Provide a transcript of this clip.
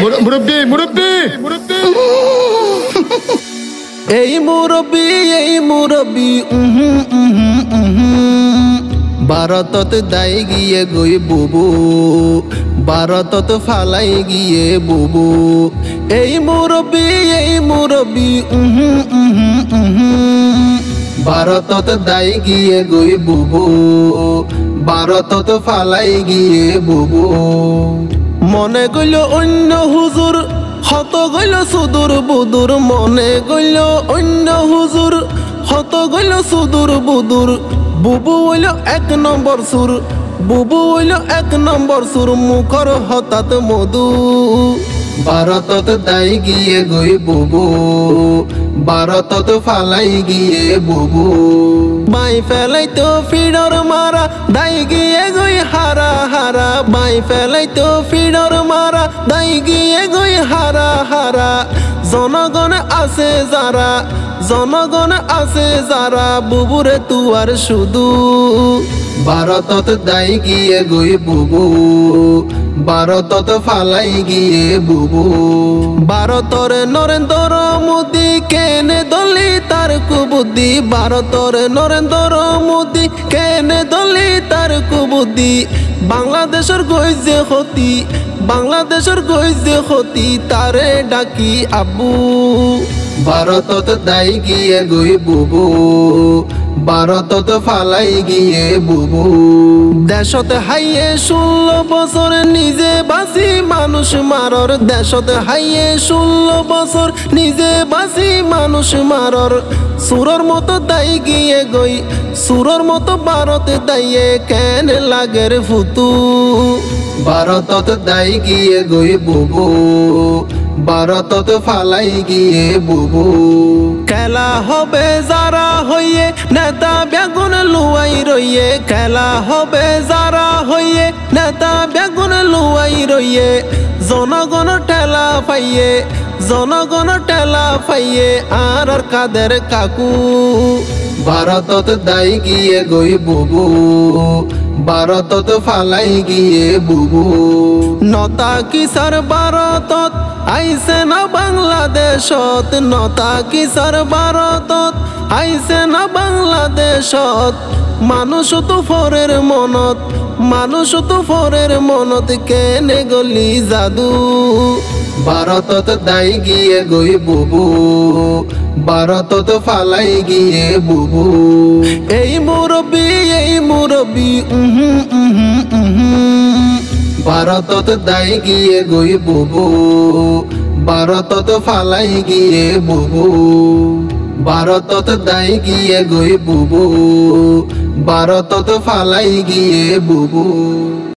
মুরব্বি মুরব্বি এই মুরব্বি ভারতত দায় গিয়ে গই বুবু, ভারতত ফালাই গিয়ে বুবু। এই মুরব্বি ভারতত দায় গিয়ে গই বুবু, ভারতত ফালাই গিয়ে বুবু। মনে গইল অন্য হুজুর হত গইল সুদূর বুদুর, মনে গইল অন্য হুজুর হত গইল সুদূর বুদুর। বুবু হইল এক নম্বর সুর, বুবু হইল এক নম্বর সুর, মুখর হঠাৎ মধু। ভারতত দায় গিয়ে গই বুবু, ভারতত ফালাই গিয়ে বুবু। বাই ফেলাই তো ফিডর মারা, দায় গিয়ে গই হারা হারা। বাই ফেলাই তো ফিডর মারা, দায় গিয়ে গই হারা হারা। জনগণ আছে যারা, জনগণ আছে যারা, বুবুরে তুয়ার শুধু। ভারতত দায় গিয়ে গই বুবু, ভারতত ফালাই গিয়ে বুবু। ভারতর নরেন্দ্র মোদী কেনে দলি তার কুবুদ্ধি, ভারতর নরেন্দ্র মোদী কেনে দলি তার কুবুদ্ধি। বাংলাদেশের গইজে ক্ষতি, বাংলাদেশের গইজে ক্ষতি, তারে ডাকি আব্বু। ভারতত দায় গিয়ে গই বুবু, ভারতত ফালাই গিয়ে বুবু। দেশত হাইয়ে 16 বছর নিজে বাঁচি মানুষ মারর, দেশত হাইয়ে 16 বছর নিজে বাঁচি মানুষ মারর। সুরর মতো দায় গিয়ে গই, সুরর মতো ভারতে দাইয়ে কেন লাগের ফুতু। ভারতত দায় গিয়ে গই বুবু, ভারতত ফালাই গিয়ে বুবু। খেলা হবে যারা হইয়ে নেতা বেগুন লুয়াই রইয়ে, খেলা হবে যারা হইয়ে নেতা বেগুন লুয়াই রইয়ে। জনগণ ঠেলা পাইয়ে, জনগণ ঠেলা পাইয়ে আর কাদের কাকু। ভারতত দায় গিয়ে গই বুবু, ভারতত ফালাই গিয়ে বুবু। নতা কিসার ভারতত আইসে না বাংলাদেশত, নতা কিসার ভারতত আইসে না বাংলাদেশত। মানুষ তো ফরের মনত, মানুষ তো ফরের মনত, কেনে গলি জাদু। ভারতত দায় গিয়ে গই বুবু, ভারতত ফালাই গিয়ে বুবু। এই মুরব্বি ভারতত দায় গিয়ে গই বুবু, ভারতত ফালাই গিয়ে বুবু। ভারতত দায় গিয়ে গই বুবু, ভারতত ফালাই গিয়ে বুবু।